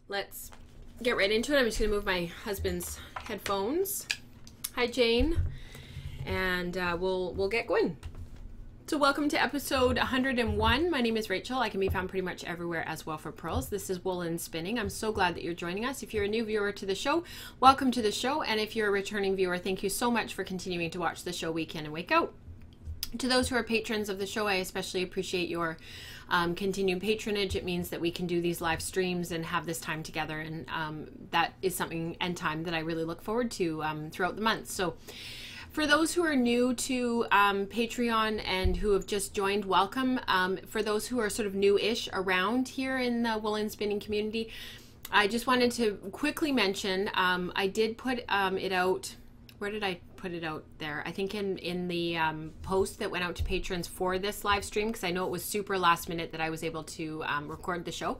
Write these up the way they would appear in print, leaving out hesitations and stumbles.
let's get right into it. I'm just going to move my husband's headphones. Hi, Jane. And we'll get going. So welcome to episode 101. My name is Rachel. I can be found pretty much everywhere as Well for Pearls. This is Woolen Spinning. I'm so glad that you're joining us. If you're a new viewer to the show, welcome to the show. And if you're a returning viewer, thank you so much for continuing to watch the show week in and week out. To those who are patrons of the show, I especially appreciate your continued patronage. It means that we can do these live streams and have this time together, and that is something and time that I really look forward to throughout the month. So for those who are new to Patreon and who have just joined, welcome. For those who are sort of new-ish around here in the Woolen Spinning community, I just wanted to quickly mention, I did put it out. Where did I put it out there? I think in the post that went out to patrons for this live stream, because I know it was super last minute that I was able to record the show.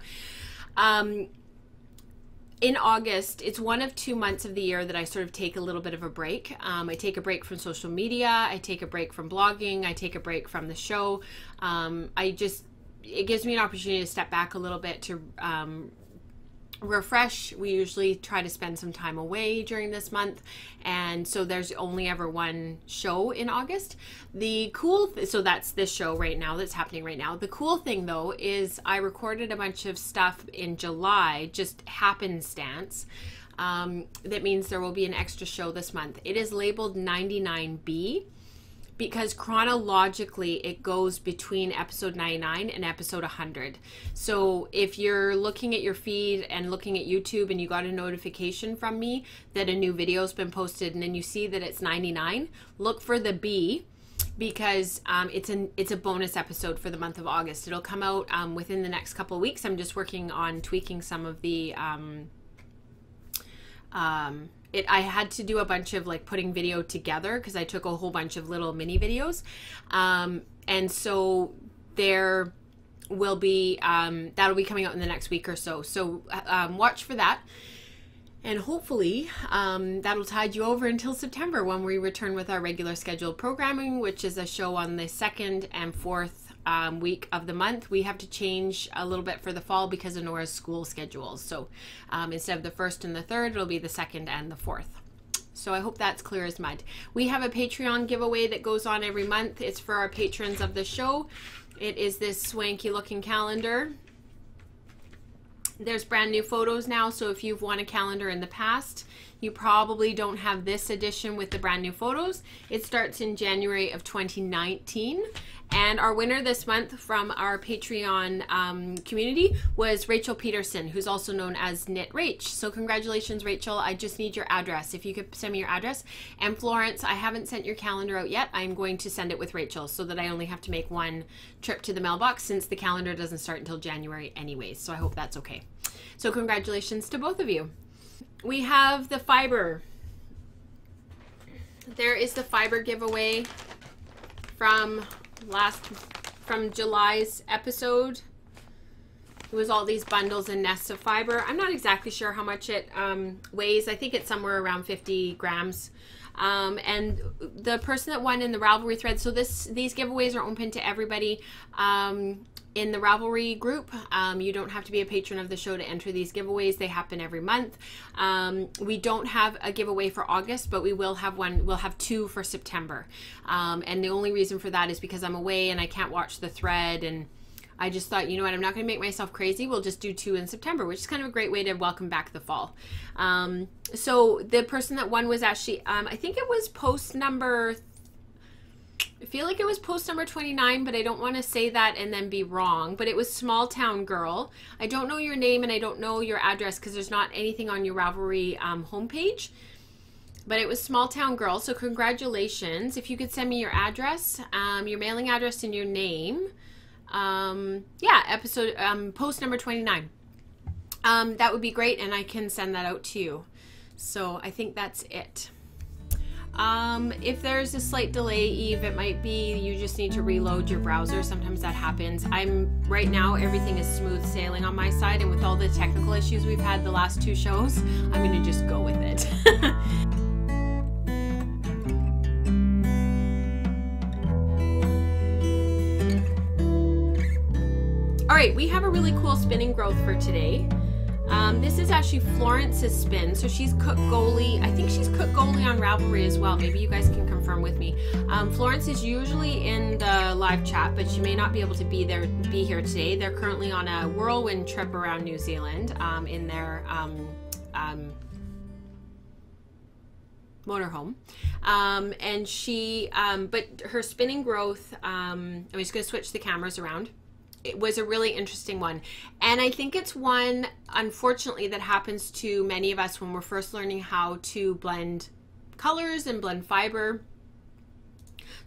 In August, it's one of 2 months of the year that I sort of take a little bit of a break. I take a break from social media. I take a break from blogging. I take a break from the show. It gives me an opportunity to step back a little bit to refresh. We usually try to spend some time away during this month, and so there's only ever one show in August. So that's this show right now that's happening right now. The cool thing though is I recorded a bunch of stuff in July, just happenstance. That means there will be an extra show this month. It is labeled 99B because chronologically it goes between episode 99 and episode 100. So if you're looking at your feed and looking at YouTube and you got a notification from me that a new video's been posted and then you see that it's 99, look for the B, because it's a bonus episode for the month of August. It'll come out within the next couple of weeks. I'm just working on tweaking some of the I had to do a bunch of like putting video together because I took a whole bunch of little mini videos. And so there will be, that'll be coming out in the next week or so. So watch for that. And hopefully that'll tide you over until September when we return with our regular scheduled programming, which is a show on the 2nd and 4th week of the month. We have to change a little bit for the fall because of Nora's school schedules. So instead of the 1st and the 3rd, it'll be the 2nd and the 4th. So I hope that's clear as mud. We have a Patreon giveaway that goes on every month. It's for our patrons of the show. It is this swanky looking calendar. There's brand new photos now, so if you've won a calendar in the past, you probably don't have this edition with the brand new photos. It starts in January of 2019. And our winner this month from our Patreon community was Rachel Peterson, who's also known as Knit Rach. So congratulations, Rachel. I just need your address. If you could send me your address. And Florence, I haven't sent your calendar out yet. I'm going to send it with Rachel so that I only have to make one trip to the mailbox since the calendar doesn't start until January anyways. So I hope that's okay. So congratulations to both of you. We have the fiber. There is the fiber giveaway from July's episode. It was all these bundles and nests of fiber. I'm not exactly sure how much it weighs. I think it's somewhere around 50 grams. And the person that won in the Ravelry thread, so these giveaways are open to everybody in the Ravelry group. You don't have to be a patron of the show to enter these giveaways. They happen every month. We don't have a giveaway for August, but we will have one. We'll have 2 for September. And the only reason for that is because I'm away and I can't watch the thread, and I just thought, you know what, I'm not going to make myself crazy. We'll just do 2 in September, which is kind of a great way to welcome back the fall. So the person that won was actually, I think it was post number, I feel like it was post number 29, but I don't want to say that and then be wrong. But it was Small Town Girl. I don't know your name and I don't know your address because there's not anything on your Ravelry homepage. But it was Small Town Girl, so congratulations. If you could send me your address, your mailing address and your name. Post number 29. That would be great, and I can send that out to you. So I think that's it. If there's a slight delay, Eve, it might be you just need to reload your browser. Sometimes that happens. Right now, everything is smooth sailing on my side, and with all the technical issues we've had the last 2 shows, I'm going to just go with it. All right, we have a really cool spinning growth for today. This this is actually Florence's spin. So she's cook goalie. I think she's cook goalie on Ravelry as well. Maybe you guys can confirm with me. Florence is usually in the live chat, but she may not be able to be here today. They're currently on a whirlwind trip around New Zealand in their motorhome, and she but her spinning growth, I'm just going to switch the cameras around. It was a really interesting one, and I think it's one, unfortunately, that happens to many of us when we're first learning how to blend colors and blend fiber.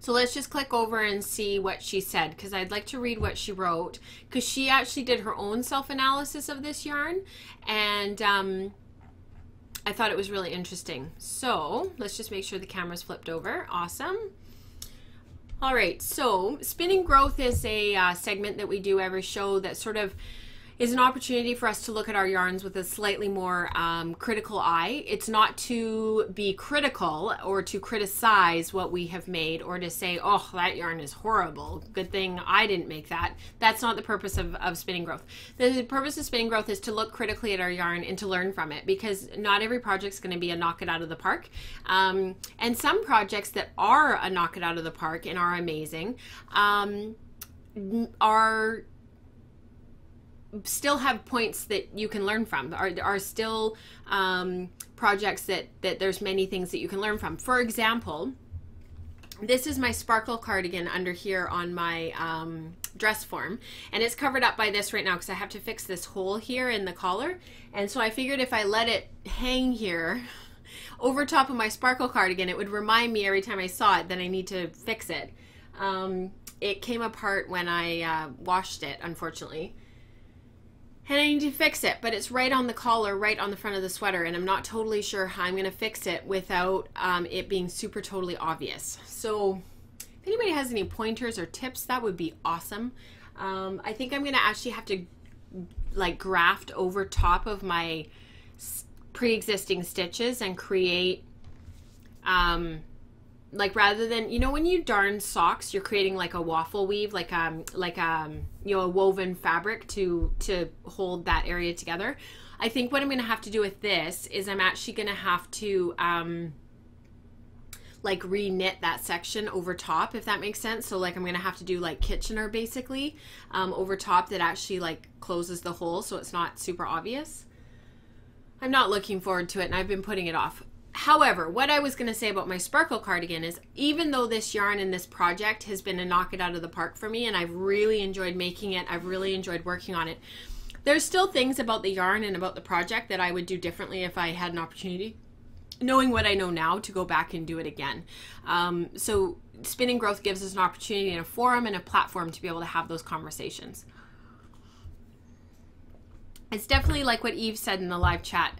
So let's just click over and see what she said, because I'd like to read what she wrote, because she actually did her own self-analysis of this yarn, and I thought it was really interesting. So let's just make sure the camera's flipped over. Awesome. All right, so spinning growth is a segment that we do every show that sort of is an opportunity for us to look at our yarns with a slightly more critical eye. It's not to be critical or to criticize what we have made or to say, oh, that yarn is horrible. Good thing I didn't make that. That's not the purpose of spinning growth. The purpose of spinning growth is to look critically at our yarn and to learn from it, because not every project's going to be a knock it out of the park. And some projects that are a knock it out of the park and are amazing are still have points that you can learn from, are still projects that there's many things that you can learn from. For example, this is my sparkle cardigan under here on my dress form, and it's covered up by this right now because I have to fix this hole here in the collar, and so I figured if I let it hang here over top of my sparkle cardigan, it would remind me every time I saw it that I need to fix it. It came apart when I washed it, unfortunately, and I need to fix it, but it's right on the collar, right on the front of the sweater, and I'm not totally sure how I'm going to fix it without it being super totally obvious. So if anybody has any pointers or tips, that would be awesome. I think I'm going to actually have to like graft over top of my pre-existing stitches and create like, rather than, you know, when you darn socks, you're creating like a waffle weave, like you know, a woven fabric to hold that area together. I think what I'm going to have to do with this is I'm actually going to have to like re-knit that section over top, if that makes sense. So like I'm going to have to do like Kitchener basically over top that actually like closes the hole so it's not super obvious. I'm not looking forward to it, and I've been putting it off. However, what I was going to say about my sparkle cardigan is, even though this yarn and this project has been a knock it out of the park for me, and I've really enjoyed making it, I've really enjoyed working on it, there's still things about the yarn and about the project that I would do differently if I had an opportunity, knowing what I know now, to go back and do it again. So spinning growth gives us an opportunity and a forum and a platform to be able to have those conversations. It's definitely like what Eve said in the live chat.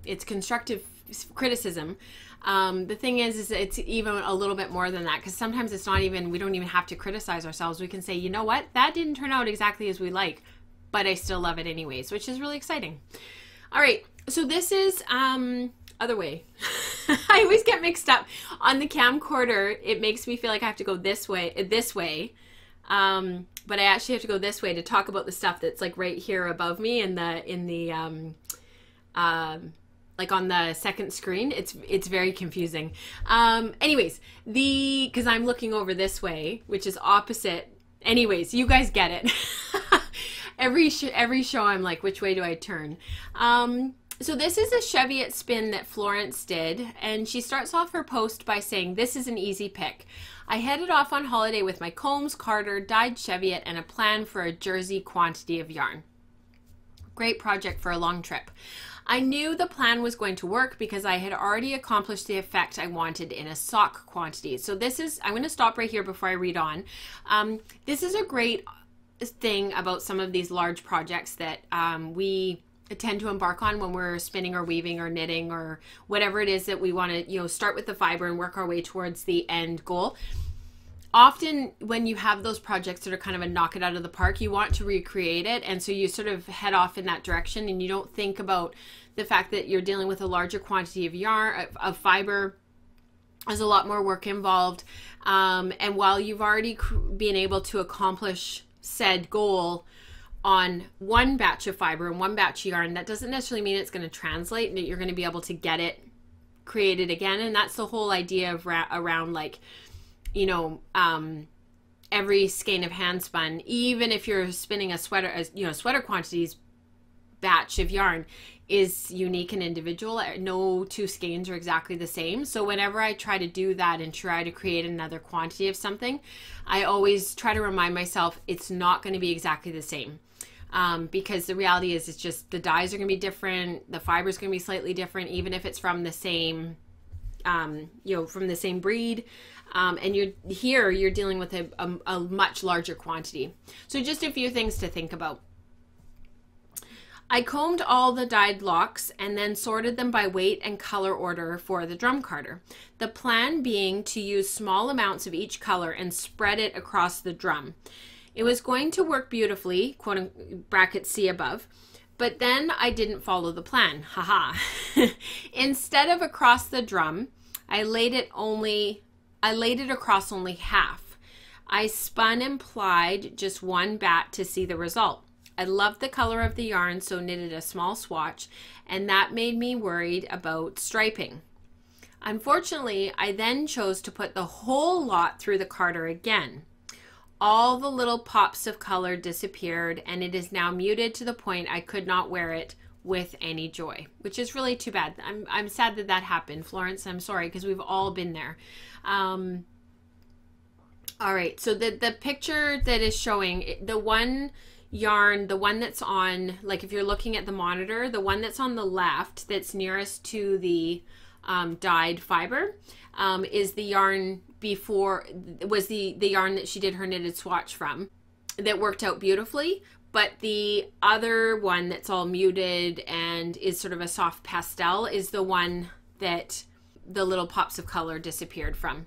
It's constructive criticism. The thing is it's even a little bit more than that, because sometimes it's not even, we don't even have to criticize ourselves. We can say, you know what, that didn't turn out exactly as we like, but I still love it anyways, which is really exciting. All right, so this is other way. I always get mixed up on the camcorder. It makes me feel like I have to go this way, but I actually have to go this way to talk about the stuff that's like right here above me in the like on the second screen. It's very confusing. Anyways, because I'm looking over this way, which is opposite. Anyways, you guys get it. Every show I'm like, which way do I turn? So this is a Cheviot spin that Florence did, and she starts off her post by saying, "This is an easy pick. I headed off on holiday with my combs, carder, dyed Cheviot, and a plan for a jersey quantity of yarn. Great project for a long trip. I knew the plan was going to work because I had already accomplished the effect I wanted in a sock quantity." So this is, I'm going to stop right here before I read on. This is a great thing about some of these large projects that we tend to embark on when we're spinning or weaving or knitting or whatever it is that we want to, you know, start with the fiber and work our way towards the end goal. Often when you have those projects that are kind of a knock it out of the park, you want to recreate it, and so you sort of head off in that direction, and you don't think about the fact that you're dealing with a larger quantity of yarn, of fiber. There's a lot more work involved, and while you've already been able to accomplish said goal, on one batch of fiber and one batch of yarn, that doesn't necessarily mean it's going to translate and that you're going to be able to get it created again. And that's the whole idea of around, like, you know, every skein of hand spun, even if you're spinning a sweater, you know, sweater quantities batch of yarn is unique and individual. No two skeins are exactly the same. So whenever I try to do that and try to create another quantity of something, I always try to remind myself it's not going to be exactly the same. Because the reality is, it's just the dyes are going to be different. The fiber is going to be slightly different, even if it's from the same, you know, from the same breed. And you're dealing with a much larger quantity. So just a few things to think about. I combed all the dyed locks and then sorted them by weight and color order for the drum carder. The plan being to use small amounts of each color and spread it across the drum. It was going to work beautifully, quote brackets see above, but then I didn't follow the plan. Haha. Instead of across the drum, I laid it across only half. I spun and plied just one bat to see the result. I loved the color of the yarn, so knitted a small swatch, and that made me worried about striping. Unfortunately, I then chose to put the whole lot through the carder again. All the little pops of color disappeared, and it is now muted to the point I could not wear it with any joy, which is really too bad. I'm sad that that happened, Florence. I'm sorry, because we've all been there. All right, so the picture that is showing, the one yarn, the one that's on, like if you're looking at the monitor, the one that's on the left that's nearest to the dyed fiber is the yarn before, was the yarn that she did her knitted swatch from, that worked out beautifully. But the other one that's all muted and is sort of a soft pastel is the one that the little pops of color disappeared from.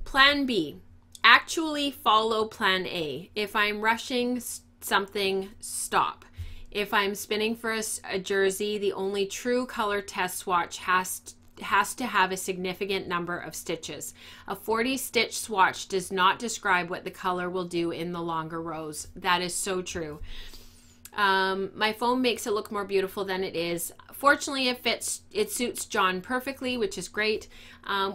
Plan B, actually follow plan A. If I'm rushing something, stop. If I'm spinning for a jersey, the only true color test swatch has to have a significant number of stitches. A 40 stitch swatch does not describe what the color will do in the longer rows. That is so true. My foam makes it look more beautiful than it is. Fortunately, it suits John perfectly, which is great.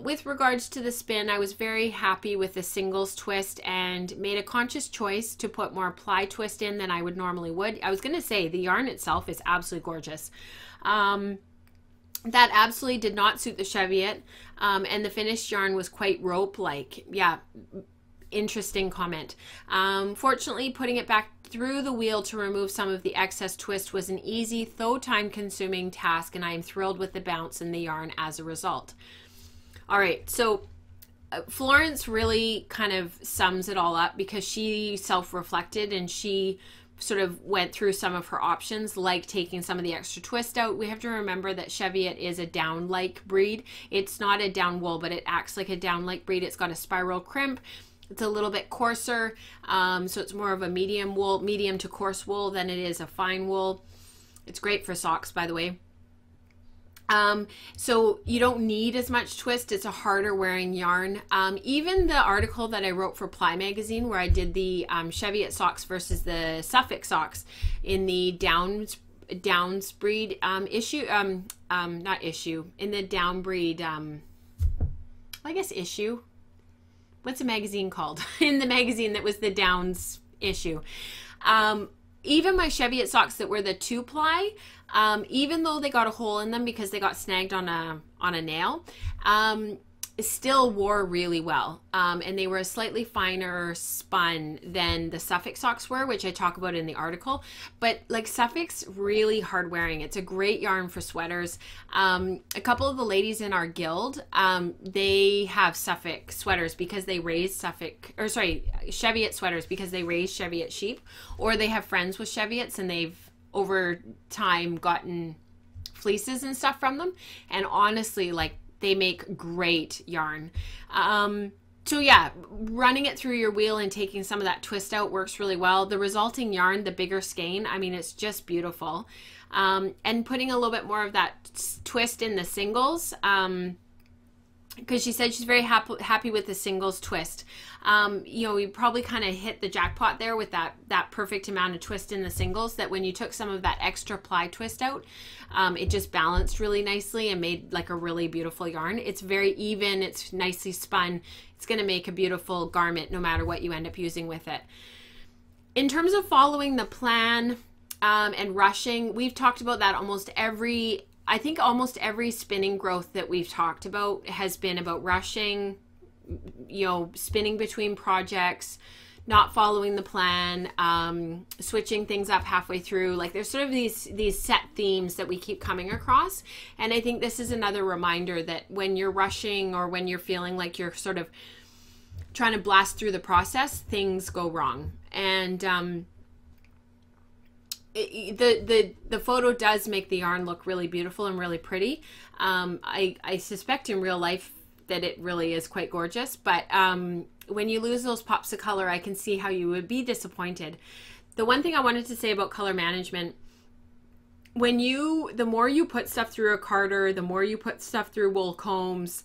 With regards to the spin, I was very happy with the singles twist and made a conscious choice to put more ply twist in than I would normally would. I was going to say the yarn itself is absolutely gorgeous. That absolutely did not suit the Cheviot, and the finished yarn was quite rope-like. Yeah, interesting comment. Fortunately, putting it back through the wheel to remove some of the excess twist was an easy, though time-consuming task, and I am thrilled with the bounce in the yarn as a result. All right, so Florence really kind of sums it all up because she self-reflected and she sort of went through some of her options, like taking some of the extra twist out. We have to remember that Cheviot is a down-like breed. It's not a down wool, but it acts like a down-like breed. It's got a spiral crimp. It's a little bit coarser, so it's more of a medium to coarse wool than it is a fine wool. It's great for socks, by the way. So you don't need as much twist. It's a harder wearing yarn. Even the article that I wrote for Ply Magazine, where I did the Cheviot socks versus the Suffolk socks in the Downs breed issue, not issue, in the down breed, I guess issue. What's a magazine called? In the magazine that was the Downs issue. Even my Cheviot socks that were the 2-ply, even though they got a hole in them because they got snagged on a nail, still wore really well. And they were a slightly finer spun than the Suffolk socks were, which I talk about in the article. But like Suffolk's really hard wearing. It's a great yarn for sweaters. A couple of the ladies in our guild, they have Suffolk sweaters because they raise Cheviot sweaters because they raise Cheviot sheep, or they have friends with Cheviots and they've over time gotten fleeces and stuff from them. And honestly, like, they make great yarn. So yeah, running it through your wheel and taking some of that twist out works really well. The resulting yarn, the bigger skein, I mean, it's just beautiful. And putting a little bit more of that twist in the singles because she said she's very happy with the singles twist. You know, we probably kind of hit the jackpot there with that perfect amount of twist in the singles, that when you took some of that extra ply twist out, it just balanced really nicely and made like a really beautiful yarn. It's very even, it's nicely spun. It's going to make a beautiful garment no matter what you end up using with it. In terms of following the plan and rushing, we've talked about that I think almost every spinning growth that we've talked about has been about rushing, you know, spinning between projects, not following the plan, switching things up halfway through. Like there's sort of these set themes that we keep coming across. And I think this is another reminder that when you're rushing or when you're feeling like you're sort of trying to blast through the process, things go wrong. And the photo does make the yarn look really beautiful and really pretty. I suspect in real life that it really is quite gorgeous, but when you lose those pops of color, I can see how you would be disappointed. The one thing I wanted to say about color management, the more you put stuff through a carder, the more you put stuff through wool combs,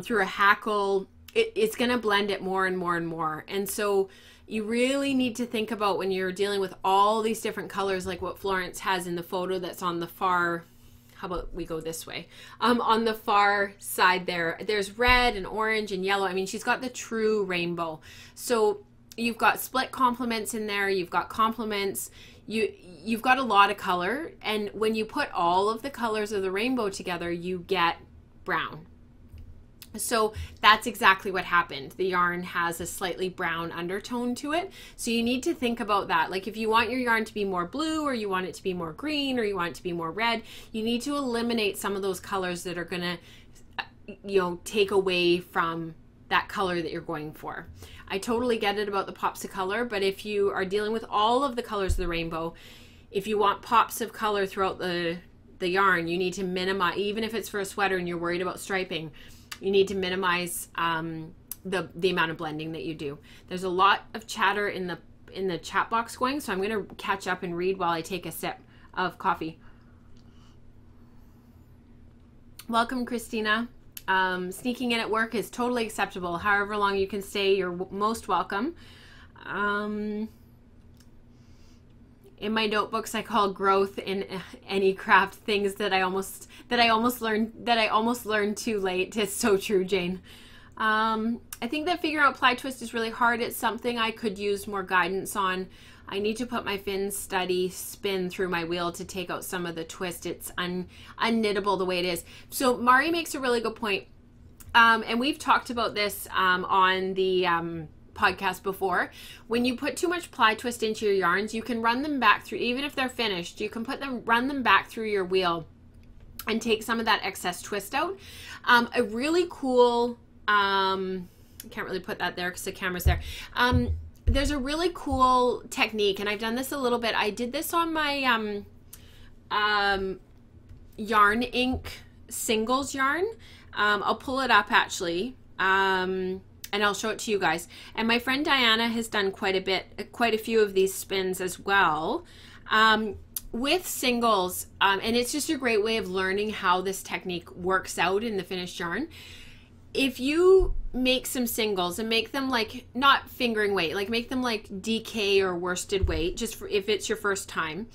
through a hackle, it's going to blend it more and more and more. And so you really need to think about, when you're dealing with all these different colors, like what Florence has in the photo that's on the far, how about we go this way? On the far side there's red and orange and yellow. I mean, she's got the true rainbow. So you've got split complements in there, you've got complements, you've got a lot of color. And when you put all of the colors of the rainbow together, you get brown. So that's exactly what happened. The yarn has a slightly brown undertone to it. So you need to think about that. Like if you want your yarn to be more blue, or you want it to be more green, or you want it to be more red, you need to eliminate some of those colors that are going to, you know, take away from that color that you're going for. I totally get it about the pops of color, but if you are dealing with all of the colors of the rainbow, if you want pops of color throughout the yarn, you need to minimize, even if it's for a sweater and you're worried about striping, you need to minimize the amount of blending that you do. There's a lot of chatter in the chat box going, so I'm going to catch up and read while I take a sip of coffee. Welcome, Christina. Sneaking in at work is totally acceptable. However long you can stay, you're most welcome. In my notebooks, I call growth in any craft things that I almost learned too late. It's so true, Jane. I think that figuring out ply twist is really hard. It's something I could use more guidance on. I need to put my fin study spin through my wheel to take out some of the twist. It's unknittable the way it is. So Mari makes a really good point. And we've talked about this on the podcast before. When you put too much ply twist into your yarns, you can run them back through, even if they're finished, you can run them back through your wheel and take some of that excess twist out. A really cool, I can't really put that there because the camera's there. There's a really cool technique, and I've done this a little bit. I did this on my Yarn Ink singles yarn. I'll pull it up actually. And I'll show it to you guys. And my friend Diana has done quite a few of these spins as well with singles. And it's just a great way of learning how this technique works out in the finished yarn. If you make some singles and make them like, not fingering weight, like make them like DK or worsted weight, just if it's your first time.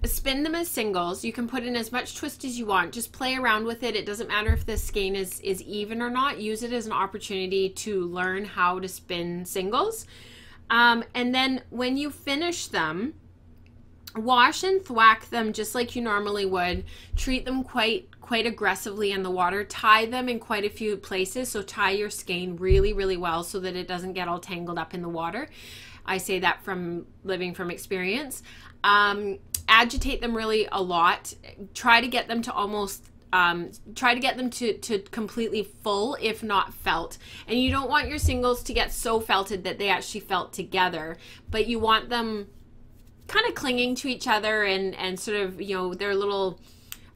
Spin them as singles. You can put in as much twist as you want. Just play around with it. It doesn't matter if the skein is even or not. Use it as an opportunity to learn how to spin singles. And then when you finish them, wash and thwack them just like you normally would. Treat them quite aggressively in the water. Tie them in quite a few places. So tie your skein really, really well so that it doesn't get all tangled up in the water. I say that from living from experience. Agitate them really a lot. Try to get them to almost to completely full, if not felt. And you don't want your singles to get so felted that they actually felt together, but you want them kind of clinging to each other and sort of, you know, their little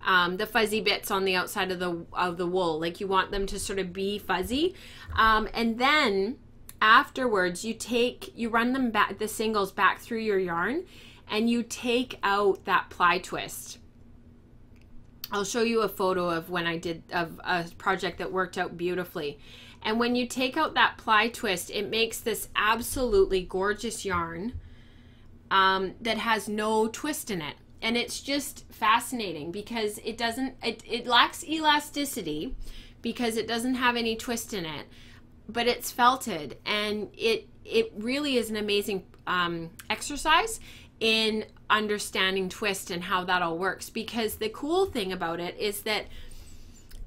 the fuzzy bits on the outside of the wool. Like you want them to sort of be fuzzy. And then afterwards you run them back, the singles back through your yarn, and you take out that ply twist. I'll show you a photo of when I did of a project that worked out beautifully. And when you take out that ply twist, it makes this absolutely gorgeous yarn that has no twist in it. And it's just fascinating because it lacks elasticity because it doesn't have any twist in it, but it's felted, and it really is an amazing exercise in understanding twist and how that all works. Because the cool thing about it is that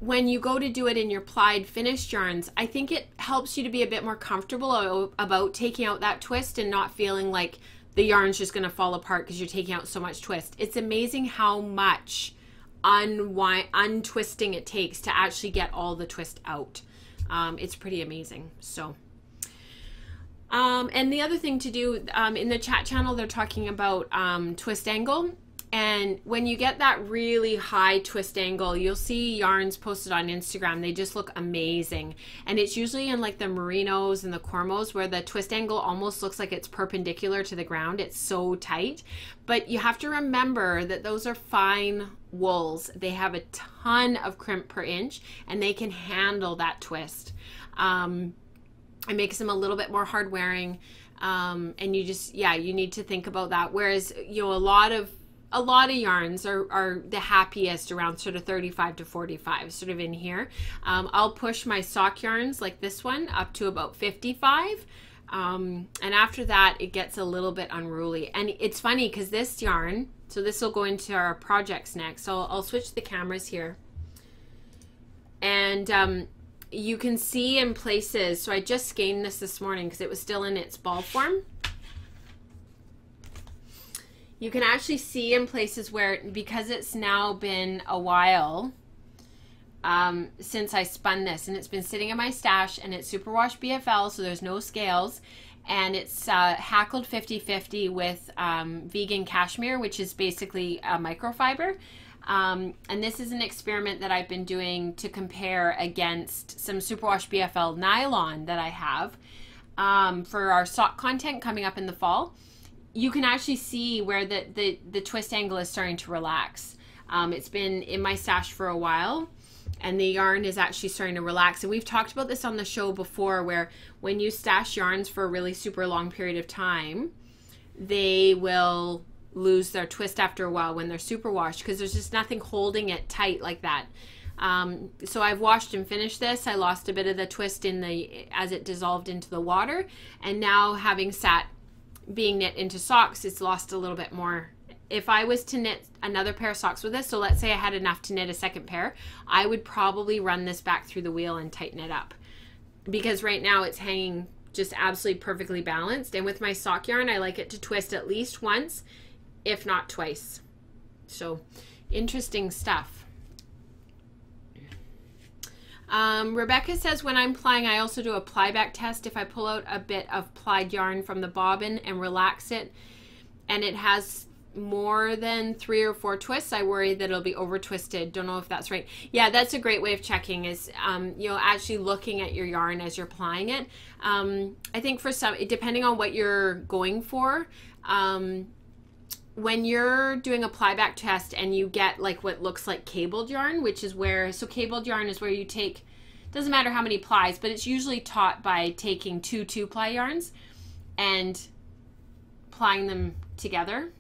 when you go to do it in your plied finished yarns, I think it helps you to be a bit more comfortable about taking out that twist and not feeling like the yarn's just going to fall apart because you're taking out so much twist. It's amazing how much untwisting it takes to actually get all the twist out. It's pretty amazing. So, and the other thing to do, in the chat channel, they're talking about twist angle. And when you get that really high twist angle, you'll see yarns posted on Instagram. They just look amazing. And it's usually in like the merinos and the cormos where the twist angle almost looks like it's perpendicular to the ground. It's so tight. But you have to remember that those are fine wools. They have a ton of crimp per inch and they can handle that twist. It makes them a little bit more hard wearing. And you just, yeah, you need to think about that. Whereas, you know, a lot of yarns are the happiest around sort of 35 to 45, sort of in here. I'll push my sock yarns like this one up to about 55. And after that, it gets a little bit unruly. And it's funny because this yarn, so this will go into our projects next. So I'll switch the cameras here. And you can see in places, so I just skeined this morning because it was still in its ball form. You can actually see in places where, because it's now been a while since I spun this, and it's been sitting in my stash, and it's superwash BFL, so there's no scales, and it's hackled 50-50 with vegan cashmere, which is basically a microfiber. And this is an experiment that I've been doing to compare against some superwash BFL nylon that I have for our sock content coming up in the fall. You can actually see where the twist angle is starting to relax. It's been in my stash for a while, and the yarn is actually starting to relax. And we've talked about this on the show before, where when you stash yarns for a really super long period of time, they will lose their twist after a while when they're super washed, because there's just nothing holding it tight like that. So I've washed and finished this. I lost a bit of the twist as it dissolved into the water, and now having being knit into socks, it's lost a little bit more. If I was to knit another pair of socks with this, so let's say I had enough to knit a second pair, I would probably run this back through the wheel and tighten it up, because right now it's hanging just absolutely perfectly balanced. And with my sock yarn, I like it to twist at least once, if not twice. So interesting stuff. Rebecca says, when I'm plying, I also do a ply back test. If I pull out a bit of plied yarn from the bobbin and relax it, and it has more than 3 or 4 twists, I worry that it'll be over twisted. Don't know if that's right. Yeah, that's a great way of checking, is you know, actually looking at your yarn as you're plying it. I think for some, depending on what you're going for, when you're doing a ply back test and you get like what looks like cabled yarn, which is where, so cabled yarn is where you take, doesn't matter how many plies, but it's usually taught by taking 2 2-ply yarns and plying them together.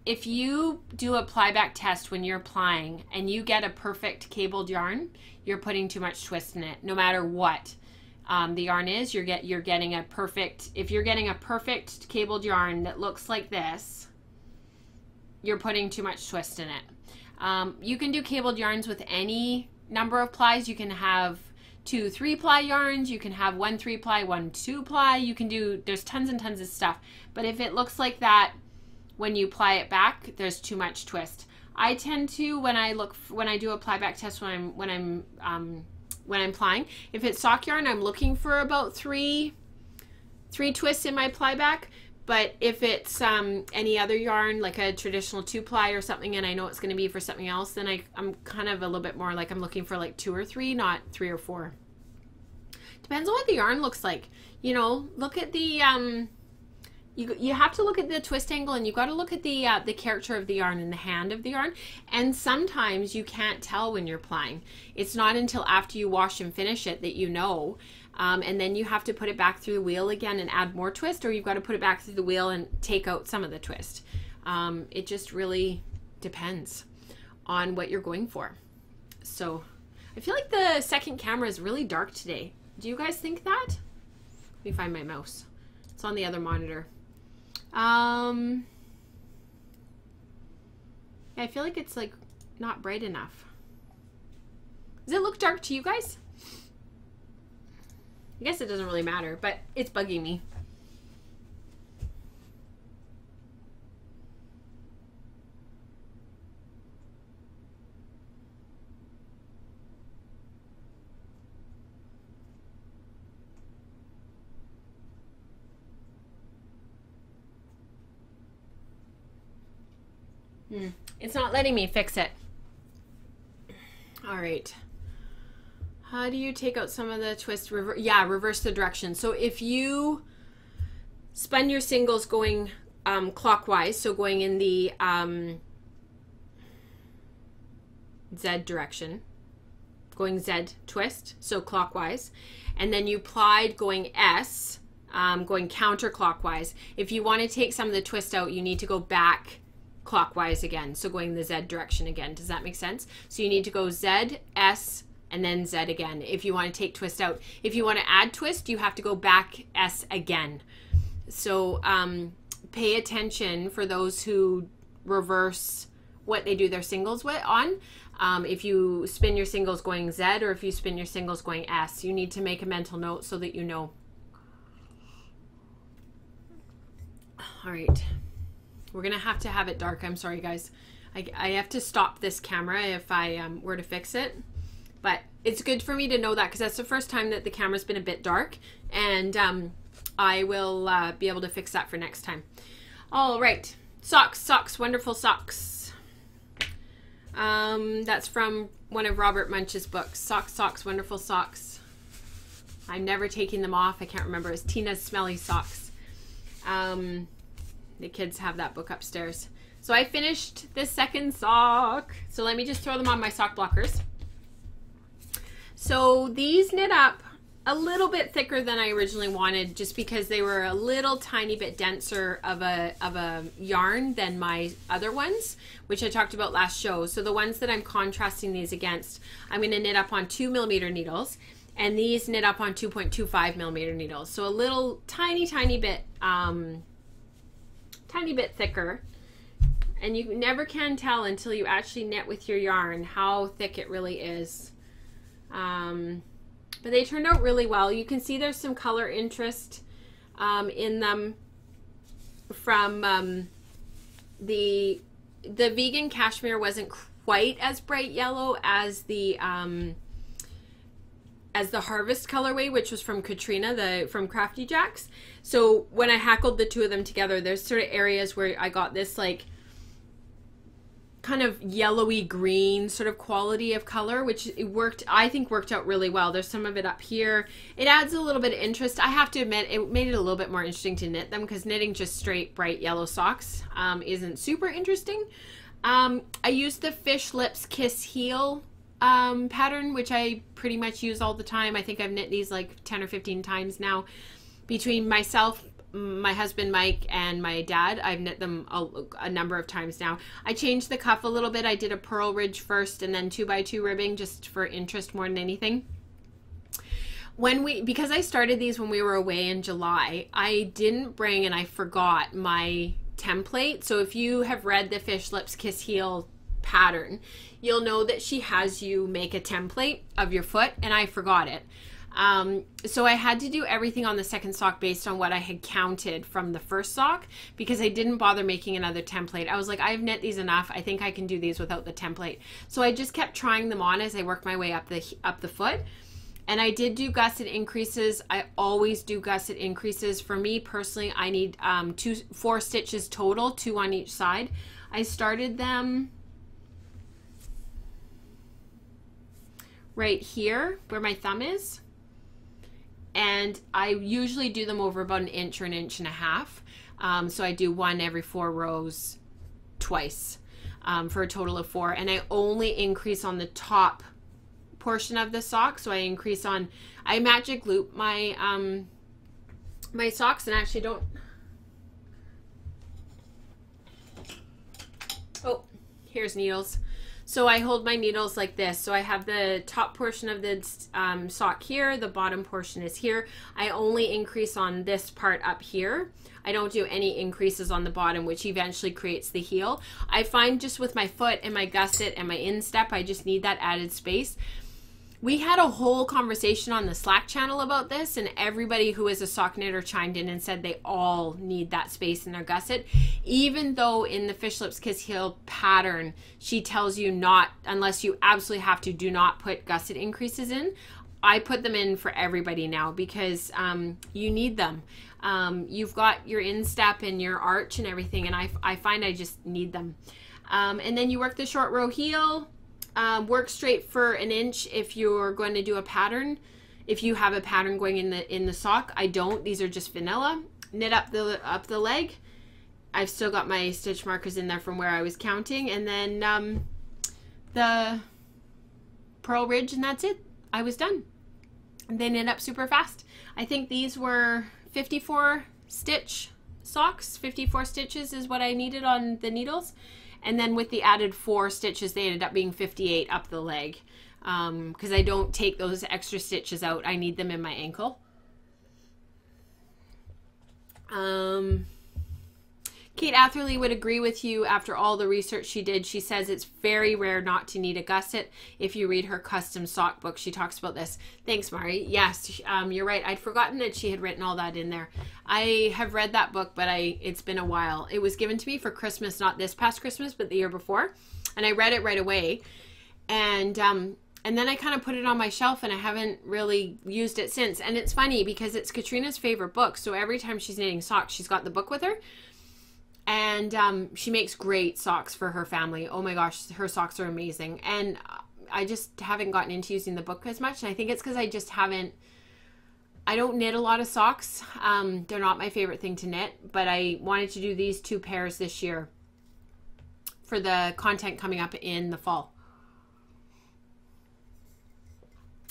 If you do a ply back test when you're plying and you get a perfect cabled yarn, you're putting too much twist in it, no matter what the yarn is. You're getting a perfect, if you're getting a perfect cabled yarn that looks like this, you're putting too much twist in it. You can do cabled yarns with any number of plies. You can have 2 3-ply yarns. You can have 1 3-ply, 1 2-ply. You can do, there's tons and tons of stuff. But if it looks like that when you ply it back, there's too much twist. I tend to, when I do a ply back test when I'm plying, if it's sock yarn, I'm looking for about 3 twists in my ply back. But if it's any other yarn, like a traditional 2-ply or something, and I know it's going to be for something else, then I'm kind of a little bit more like I'm looking for like 2 or 3, not 3 or 4. Depends on what the yarn looks like. You know, look at the, you have to look at the twist angle, and you got to look at the character of the yarn and the hand of the yarn. And sometimes you can't tell when you're plying. It's not until after you wash and finish it that you know. And then you have to put it back through the wheel again and add more twist, or you've got to put it back through the wheel and take out some of the twist. It just really depends on what you're going for. So I feel like the second camera is really dark today. Do you guys think that? Let me find my mouse. It's on the other monitor. Yeah, I feel like it's like not bright enough. Does it look dark to you guys? I guess it doesn't really matter, but it's bugging me. It's not letting me fix it. All right. How do you take out some of the twist? Reverse the direction. So if you spun your singles going clockwise, so going in the Z direction, going Z twist, so clockwise, and then you plied going S, going counterclockwise. If you want to take some of the twist out, you need to go back clockwise again, so going the Z direction again. Does that make sense? So you need to go Z, S, and then Z again if you want to take twist out. If you want to add twist, you have to go back S again. So pay attention for those who reverse what they do their singles with on. If you spin your singles going Z, or if you spin your singles going S, you need to make a mental note so that you know. All right. We're going to have it dark. I'm sorry, guys. I have to stop this camera if I were to fix it. But it's good for me to know that, because that's the first time that the camera's been a bit dark. And I will be able to fix that for next time. All right. Socks, wonderful socks. That's from one of Robert Munch's books. Socks, wonderful socks. I'm never taking them off. I can't remember. It's Tina's Smelly Socks. The kids have that book upstairs. So I finished the second sock. So let me just throw them on my sock blockers. So these knit up a little bit thicker than I originally wanted, just because they were a little tiny bit denser of a yarn than my other ones, which I talked about last show. So the ones that I'm contrasting these against, I'm going to knit up on 2mm needles, and these knit up on 2.25mm needles. So a little tiny bit thicker, and you never can tell until you actually knit with your yarn how thick it really is. But they turned out really well. You can see there's some color interest in them from the vegan cashmere wasn't quite as bright yellow as the harvest colorway, which was from Katrina, from Crafty Jacks. So when I hackled the two of them together, there's sort of areas where I got this like kind of yellowy green sort of quality of color, which I think worked out really well. There's some of it up here. It adds a little bit of interest. I have to admit, it made it a little bit more interesting to knit them, because knitting just straight bright yellow socks isn't super interesting. I used the Fish Lips Kiss Heel pattern, which I pretty much use all the time. I think I've knit these like 10 or 15 times now. Between myself, my husband Mike, and my dad, I've knit them a number of times now. I changed the cuff a little bit. I did a purl ridge first and then 2x2 ribbing, just for interest more than anything. Because I started these when we were away in July, I didn't bring, and I forgot my template. So if you have read the Fish Lips Kiss Heel pattern, you'll know that she has you make a template of your foot, and I forgot it. So I had to do everything on the second sock based on what I had counted from the first sock, because I didn't bother making another template. I was like, I've knit these enough. I think I can do these without the template. So I just kept trying them on as I worked my way up the foot. And I did do gusset increases. I always do gusset increases. For me personally, I need 4 stitches total, 2 on each side. I started them right here where my thumb is, and I usually do them over about 1 inch or 1.5 inches. So I do 1 every 4 rows twice, for a total of 4. And I only increase on the top portion of the sock. So I increase on, I magic loop my my socks, and actually don't, oh, here's needles. So I hold my needles like this. So I have the top portion of the sock here, the bottom portion is here. I only increase on this part up here. I don't do any increases on the bottom, which eventually creates the heel. I find just with my foot and my gusset and my instep, I just need that added space. We had a whole conversation on the Slack channel about this, and everybody who is a sock knitter chimed in and said they all need that space in their gusset. Even though in the Fish Lips Kiss Heel pattern, she tells you not, unless you absolutely have to, do not put gusset increases in. I put them in for everybody now because you need them. You've got your instep and your arch and everything, and I find I just need them. And then you work the short row heel. Work straight for 1 inch if you're going to do a pattern. If you have a pattern going in the sock, I don't. These are just vanilla. Knit up the leg. I've still got my stitch markers in there from where I was counting, and then the purl ridge, and that's it. I was done. They knit up super fast. I think these were 54 stitch socks. 54 stitches is what I needed on the needles. And then with the added 4 stitches, they ended up being 58 up the leg. Because I don't take those extra stitches out. I need them in my ankle. Kate Atherley would agree with you after all the research she did. She says it's very rare not to need a gusset. If you read her custom sock book, she talks about this. Thanks, Mari. Yes, you're right. I'd forgotten that she had written all that in there. I have read that book, but it's been a while. It was given to me for Christmas, not this past Christmas, but the year before. And I read it right away. And then I kind of put it on my shelf, and I haven't really used it since. And it's funny because it's Katrina's favorite book. So every time she's knitting socks, she's got the book with her. And she makes great socks for her family. Oh my gosh, her socks are amazing. And I just haven't gotten into using the book as much. And I think it's because I don't knit a lot of socks. They're not my favorite thing to knit, but I wanted to do these 2 pairs this year for the content coming up in the fall.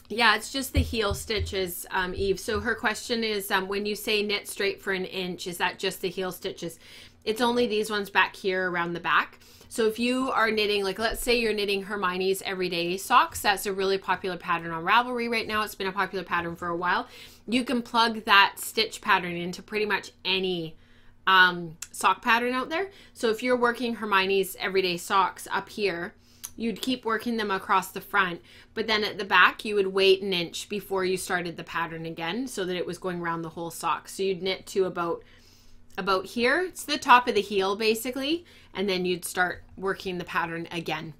Yeah, it's just the heel stitches, Eve. So her question is, when you say knit straight for 1 inch, is that just the heel stitches? It's only these ones back here around the back. So if you are knitting, like let's say you're knitting Hermione's everyday socks, that's a really popular pattern on Ravelry right now. It's been a popular pattern for a while. You can plug that stitch pattern into pretty much any sock pattern out there. So if you're working Hermione's everyday socks up here, you'd keep working them across the front, but then at the back you would wait 1 inch before you started the pattern again so that it was going around the whole sock. So you'd knit to about here. It's the top of the heel basically, and then you'd start working the pattern again.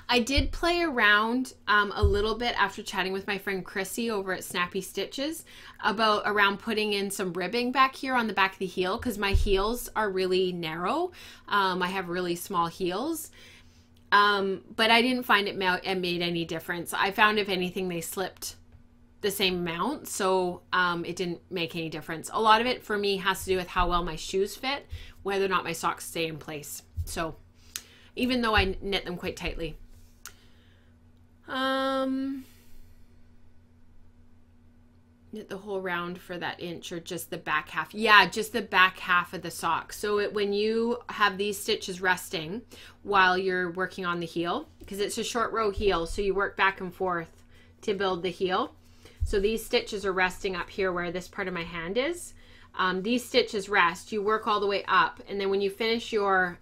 I did play around a little bit after chatting with my friend Chrissy over at Snappy Stitches around putting in some ribbing back here on the back of the heel, because my heels are really narrow. I have really small heels. But I didn't find it made any difference. I found if anything they slipped the same amount, so it didn't make any difference. A lot of it for me has to do with how well my shoes fit, whether or not my socks stay in place. So even though I knit them quite tightly. Knit the whole round for that inch, or just the back half? Yeah, just the back half of the sock. So when you have these stitches resting while you're working on the heel, because it's a short row heel, so you work back and forth to build the heel. So these stitches are resting up here where this part of my hand is. These stitches rest, you work all the way up, and then when you finish your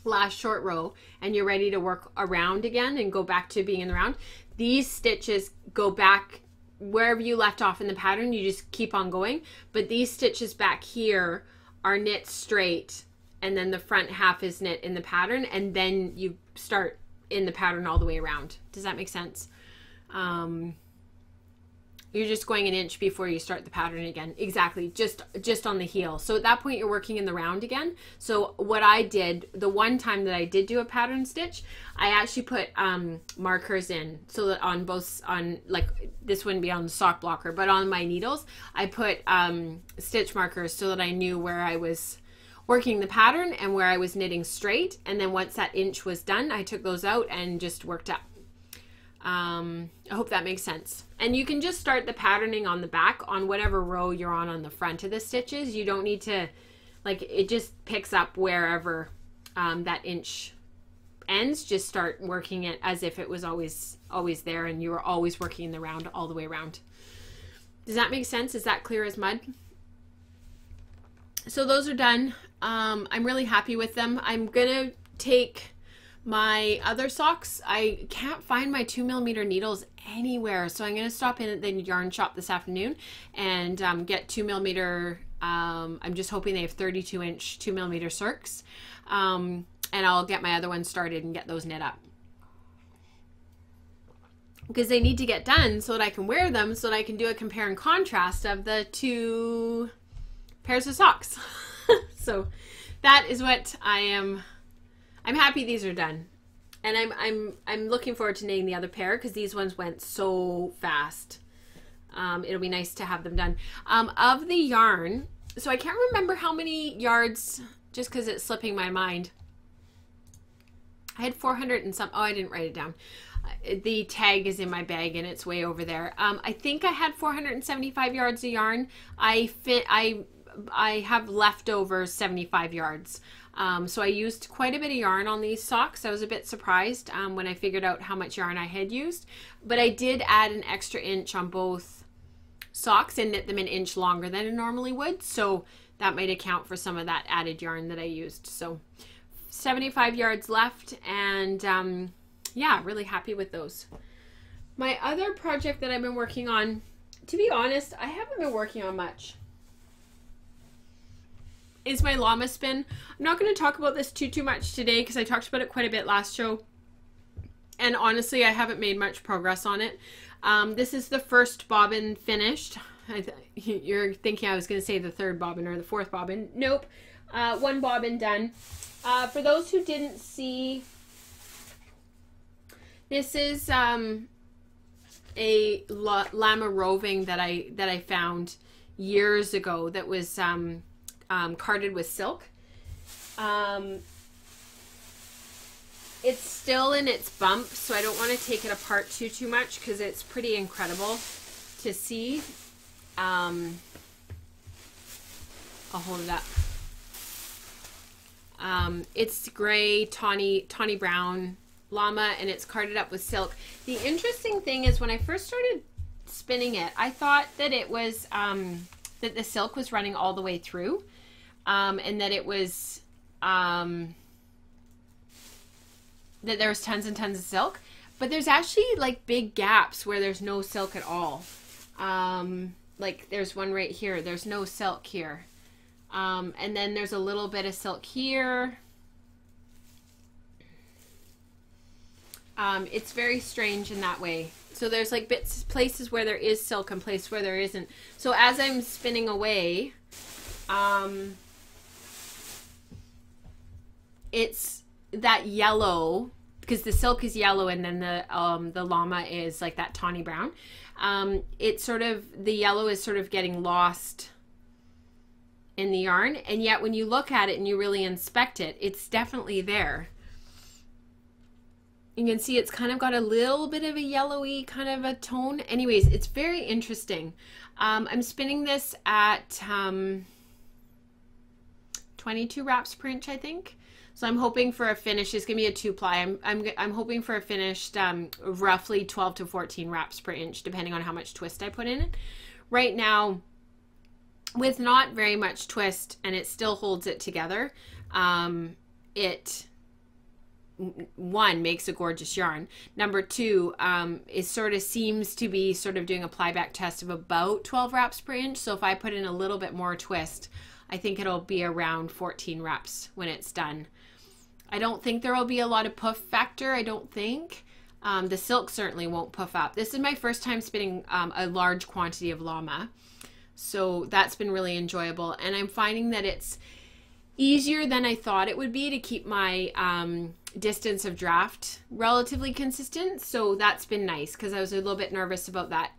last short row and you're ready to work around again and go back to being in the round, these stitches go back wherever you left off in the pattern. You just keep on going, but these stitches back here are knit straight, and then the front half is knit in the pattern, and then you start in the pattern all the way around. Does that make sense? You're just going an inch before you start the pattern again. Exactly, just on the heel. So at that point you're working in the round again. So what I did, the one time that I did do a pattern stitch, I actually put markers in, so that on both, on like, this wouldn't be on the sock blocker, but on my needles, I put stitch markers so that I knew where I was working the pattern and where I was knitting straight. And then once that inch was done, I took those out and just worked up. I hope that makes sense. And you can just start the patterning on the back on whatever row you're on the front of the stitches. You don't need to, like, it just picks up wherever that inch ends. Just start working it as if it was always there and you were always working the round all the way around. Does that make sense? Is that clear as mud? So those are done. I'm really happy with them. I'm gonna take my other socks. I can't find my 2mm needles anywhere, so I'm going to stop in at the yarn shop this afternoon and get 2mm. I'm just hoping they have 32-inch 2mm circs, and I'll get my other ones started and get those knit up, because they need to get done so that I can wear them, so that I can do a compare and contrast of the two pairs of socks. So that is what I'm happy these are done, and I'm looking forward to knitting the other pair, because these ones went so fast. It'll be nice to have them done. Of the yarn, so I can't remember how many yards, just because it's slipping my mind. I had 400 and some. Oh, I didn't write it down. The tag is in my bag and it's way over there. I think I had 475 yards of yarn. I have leftover 75 yards. So I used quite a bit of yarn on these socks. I was a bit surprised when I figured out how much yarn I had used, but I did add an extra inch on both socks and knit them an inch longer than I normally would. So that might account for some of that added yarn that I used. So 75 yards left, and yeah, really happy with those. My other project that I've been working on, to be honest, I haven't been working on much, is my llama spin. I'm not going to talk about this too much today, because I talked about it quite a bit last show, and honestly I haven't made much progress on it. This is the first bobbin finished. You're thinking I was going to say the third bobbin or the fourth bobbin. Nope. One bobbin done. For those who didn't see, this is a llama roving that I found years ago that was carded with silk. It's still in its bump, so I don't want to take it apart too much, because it's pretty incredible to see. I'll hold it up. It's gray, tawny brown llama, and it's carded up with silk. The interesting thing is, when I first started spinning it, I thought that it was that the silk was running all the way through. And that it was, that there was tons and tons of silk, but there's actually like big gaps where there's no silk at all. Like there's one right here, there's no silk here. And then there's a little bit of silk here. It's very strange in that way. So there's like places where there is silk and places where there isn't. So as I'm spinning away, it's that yellow, because the silk is yellow and then the llama is like that tawny brown. It's sort of, the yellow is sort of getting lost in the yarn, and yet when you look at it and you really inspect it, it's definitely there. You can see it's kind of got a little bit of a yellowy kind of a tone. Anyways, it's very interesting. I'm spinning this at 22 wraps per inch, I think. So I'm hoping for a finish. It's gonna be a 2-ply. I'm hoping for a finished roughly 12 to 14 wraps per inch, depending on how much twist I put in it. Right now, with not very much twist, and it still holds it together, it, one, makes a gorgeous yarn. Number two, it sort of seems to be sort of doing a plyback test of about 12 wraps per inch. So if I put in a little bit more twist, I think it'll be around 14 wraps when it's done. I don't think there will be a lot of puff factor, I don't think. The silk certainly won't puff up. This is my first time spinning a large quantity of llama. So that's been really enjoyable. And I'm finding that it's easier than I thought it would be to keep my distance of draft relatively consistent. So that's been nice because I was a little bit nervous about that,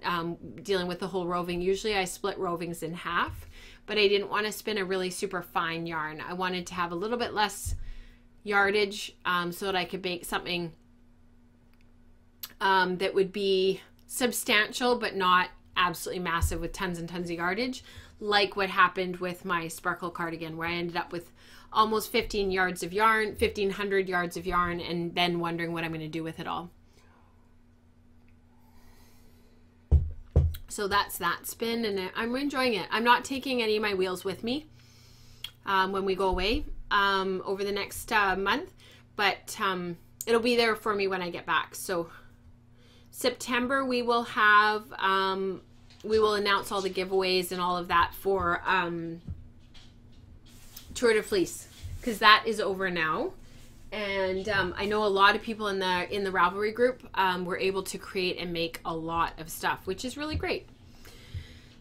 dealing with the whole roving. Usually I split rovings in half, but I didn't want to spin a really super fine yarn. I wanted to have a little bit less yardage so that I could make something that would be substantial but not absolutely massive with tons and tons of yardage, like what happened with my sparkle cardigan, where I ended up with almost 15 yards of yarn, 1,500 yards of yarn, and then wondering what I'm going to do with it all. So that's that spin, and I'm enjoying it. I'm not taking any of my wheels with me when we go away over the next month, but it'll be there for me when I get back. So September we will have we will announce all the giveaways and all of that for Tour de Fleece, because that is over now. And I know a lot of people in the Ravelry group were able to create and make a lot of stuff, which is really great.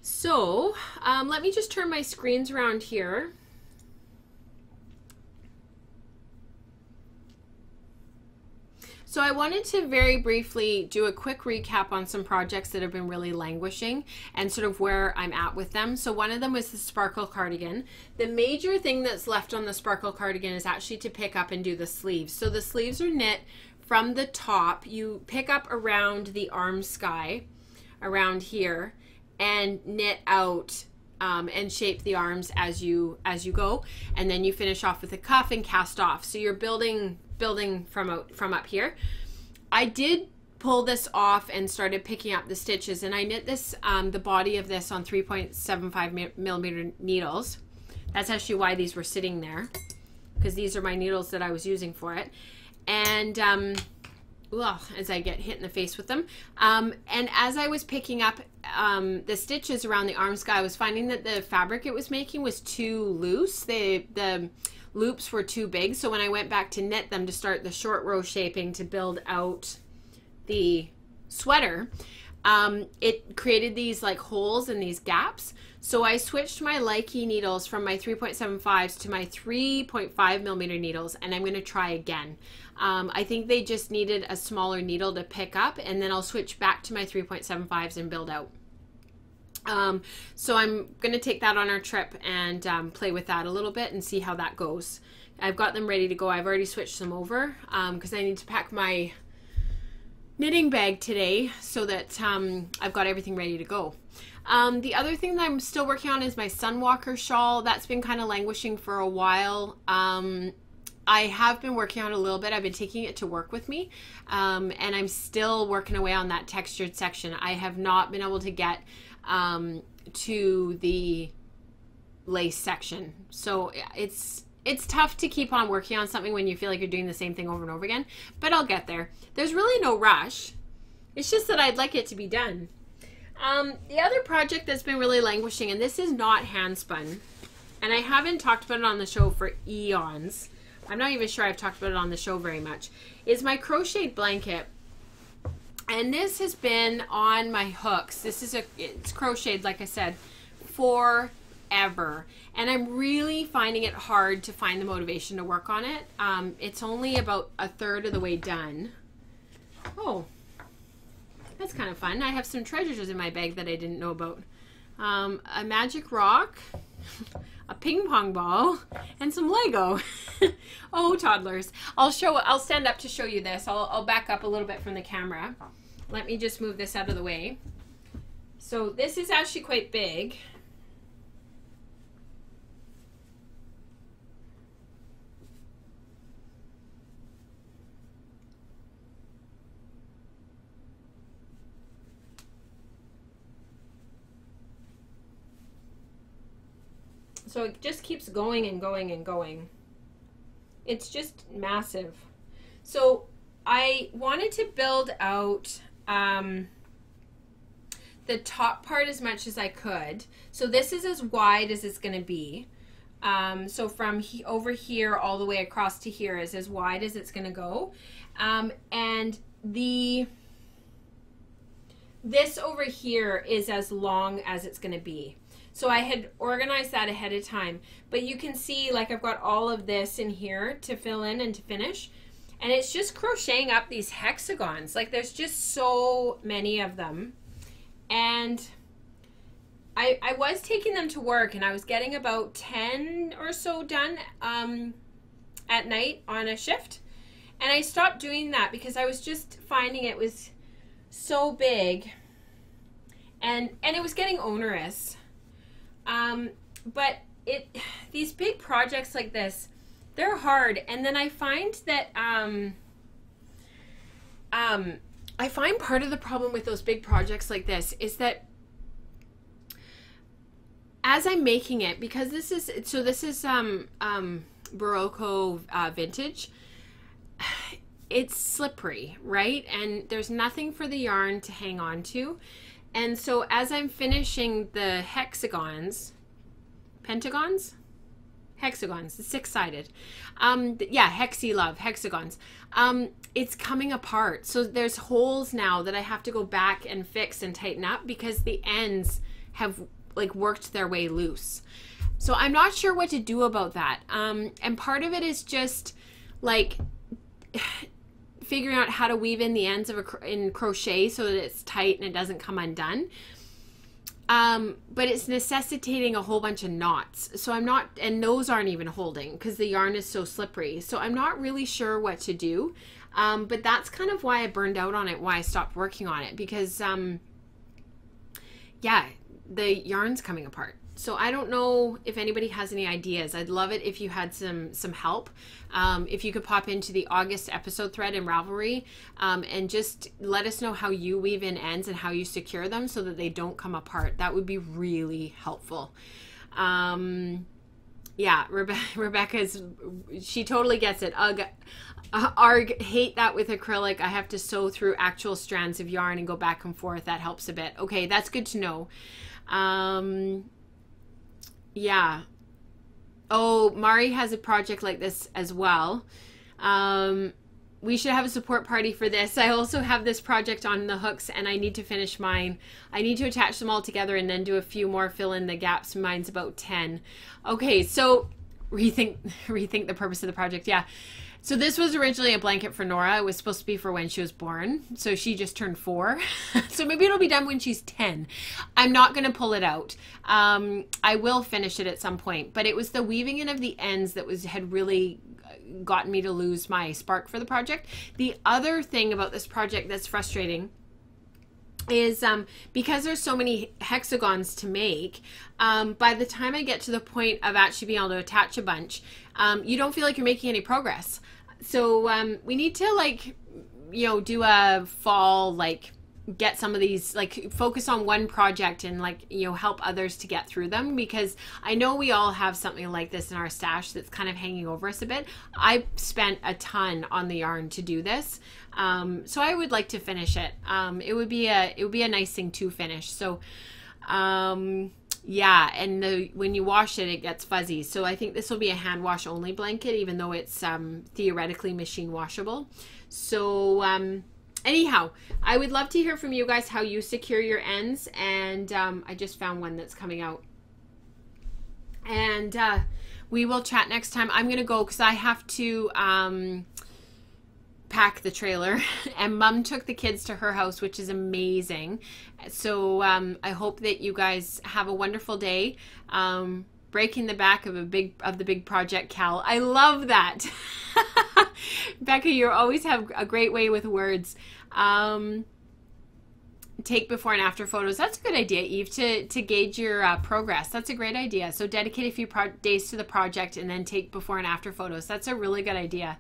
So let me just turn my screens around here. So I wanted to very briefly do a quick recap on some projects that have been really languishing and sort of where I'm at with them. So one of them was the sparkle cardigan. The major thing that's left on the sparkle cardigan is actually to pick up and do the sleeves. So the sleeves are knit from the top. You pick up around the arm sky, around here, and knit out and shape the arms as you go, and then you finish off with a cuff and cast off. So you're building from up here. I did pull this off and started picking up the stitches, and I knit this the body of this on 3.75 millimeter needles. That's actually why these were sitting there, because these are my needles that I was using for it. And well, as I get hit in the face with them, and as I was picking up the stitches around the arm sky, I was finding that the fabric it was making was too loose. The loops were too big, so when I went back to knit them to start the short row shaping to build out the sweater, it created these like holes and these gaps. So I switched my Likey needles from my 3.75s to my 3.5 millimeter needles, and I'm going to try again. I think they just needed a smaller needle to pick up, and then I'll switch back to my 3.75s and build out. So I'm going to take that on our trip and play with that a little bit and see how that goes. I've got them ready to go. I've already switched them over because I need to pack my knitting bag today so that I've got everything ready to go. The other thing that I'm still working on is my Sunwalker shawl. That's been kind of languishing for a while. I have been working on it a little bit. I've been taking it to work with me, and I'm still working away on that textured section. I have not been able to get to the lace section. So it's tough to keep on working on something when you feel like you're doing the same thing over and over again, but I'll get there. There's really no rush. It's just that I'd like it to be done. The other project that's been really languishing, and this is not hand spun, and I haven't talked about it on the show for eons. I'm not even sure I've talked about it on the show very much, is my crocheted blanket. And this has been on my hooks. It's crocheted, like I said, forever. And I'm really finding it hard to find the motivation to work on it. It's only about a third of the way done. Oh, that's kind of fun. I have some treasures in my bag that I didn't know about. A magic rock, a ping pong ball, and some Lego. Oh, toddlers. I'll stand up to show you this. I'll back up a little bit from the camera. Let me just move this out of the way. So this is actually quite big. So it just keeps going and going and going. It's just massive. So I wanted to build out the top part as much as I could. So this is as wide as it's going to be. So from over here all the way across to here is as wide as it's going to go. And this over here is as long as it's going to be. So I had organized that ahead of time. But you can see, like, I've got all of this in here to fill in and to finish. And it's just crocheting up these hexagons. Like, there's just so many of them. And I was taking them to work, and I was getting about 10 or so done at night on a shift. And I stopped doing that because I was just finding it was so big. And it was getting onerous. But these big projects like this, they're hard. And then I find that I find part of the problem with those big projects like this is that as I'm making it, because this is Barocco vintage, it's slippery, right? And there's nothing for the yarn to hang on to. And so as I'm finishing the hexagons, pentagons? Hexagons, the six-sided. Yeah, hexy love, hexagons. It's coming apart. So there's holes now that I have to go back and fix and tighten up because the ends have like worked their way loose. So I'm not sure what to do about that. And part of it is just like figuring out how to weave in the ends of in crochet so that it's tight and it doesn't come undone. But it's necessitating a whole bunch of knots. So I'm not, and those aren't even holding because the yarn is so slippery. So I'm not really sure what to do. But that's kind of why I burned out on it, why I stopped working on it, because, yeah, the yarn's coming apart. So I don't know if anybody has any ideas. I'd love it if you had some help. If you could pop into the August episode thread in Ravelry and just let us know how you weave in ends and how you secure them so that they don't come apart. That would be really helpful. Yeah, Rebecca's, she totally gets it. Arg, hate that with acrylic. I have to sew through actual strands of yarn and go back and forth. That helps a bit. Okay, that's good to know. Yeah. Oh, Mari has a project like this as well. We should have a support party for this. I also have this project on the hooks and I need to finish mine. I need to attach them all together and then do a few more, fill in the gaps. Mine's about 10. Okay, so rethink the purpose of the project. Yeah. So this was originally a blanket for Nora. It was supposed to be for when she was born. So she just turned 4. So maybe it'll be done when she's 10. I'm not going to pull it out. I will finish it at some point. But it was the weaving in of the ends that had really gotten me to lose my spark for the project. The other thing about this project that's frustrating is because there's so many hexagons to make, by the time I get to the point of actually being able to attach a bunch, you don't feel like you're making any progress. So we need to, like, you know, do a fall, like, get some of these, like, focus on one project and, like, you know, help others to get through them, because I know we all have something like this in our stash that's kind of hanging over us a bit. I spent a ton on the yarn to do this, so I would like to finish it. It would be a nice thing to finish. So yeah, and when you wash it, it gets fuzzy. So I think this will be a hand wash only blanket, even though it's theoretically machine washable. So anyhow, I would love to hear from you guys how you secure your ends. And I just found one that's coming out. And we will chat next time. I'm going to go because I have to pack the trailer. And Mom took the kids to her house, which is amazing. So I hope that you guys have a wonderful day. Breaking the back of the big project, Cal. I love that. Becca, you always have a great way with words. Take before and after photos. That's a good idea, Eve, to gauge your progress. That's a great idea. So dedicate a few days to the project and then take before and after photos. That's a really good idea.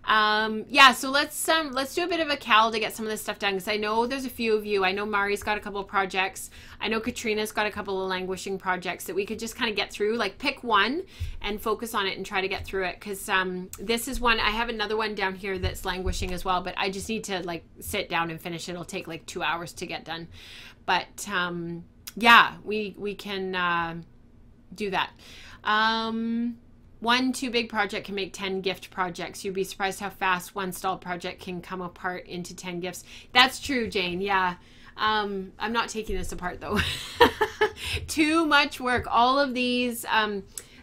Yeah, so let's do a bit of a cal to get some of this stuff done, because I know there's a few of you. I know Mari's got a couple of projects. I know Katrina's got a couple of languishing projects that we could just kind of get through. Like, pick one and focus on it and try to get through it, because this is one. I have another one down here that's languishing as well, but I just need to, like, sit down and finish it. It'll take like 2 hours to get done, but yeah, we can do that. one too big project can make 10 gift projects. You'd be surprised how fast one stall project can come apart into 10 gifts. That's true, Jane. Yeah. I'm not taking this apart though. Too much work. All of these.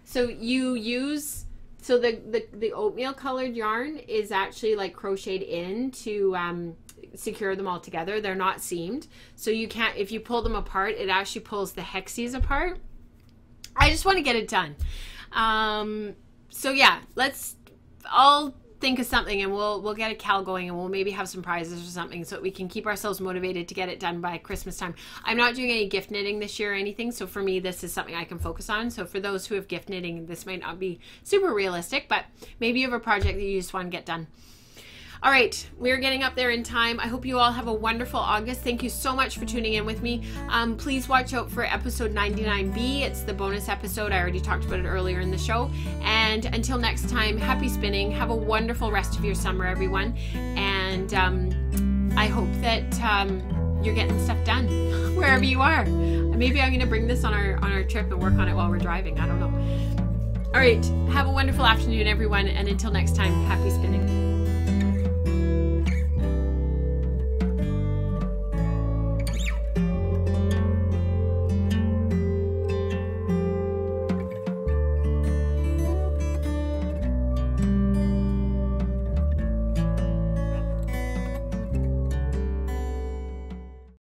So you use, so the oatmeal colored yarn is actually like crocheted in to secure them all together. They're not seamed. So you can't, if you pull them apart, it actually pulls the hexies apart. I just want to get it done. So yeah, I'll think of something and we'll get a cal going and we'll maybe have some prizes or something so that we can keep ourselves motivated to get it done by Christmas time. I'm not doing any gift knitting this year or anything, so for me this is something I can focus on. So for those who have gift knitting, this might not be super realistic, but maybe you have a project that you just want to get done. All right, we're getting up there in time. I hope you all have a wonderful August. Thank you so much for tuning in with me. Please watch out for episode 99B. It's the bonus episode. I already talked about it earlier in the show. And until next time, happy spinning. Have a wonderful rest of your summer, everyone. And I hope that you're getting stuff done wherever you are. Maybe I'm going to bring this on our trip and work on it while we're driving. I don't know. All right, have a wonderful afternoon, everyone. And until next time, happy spinning.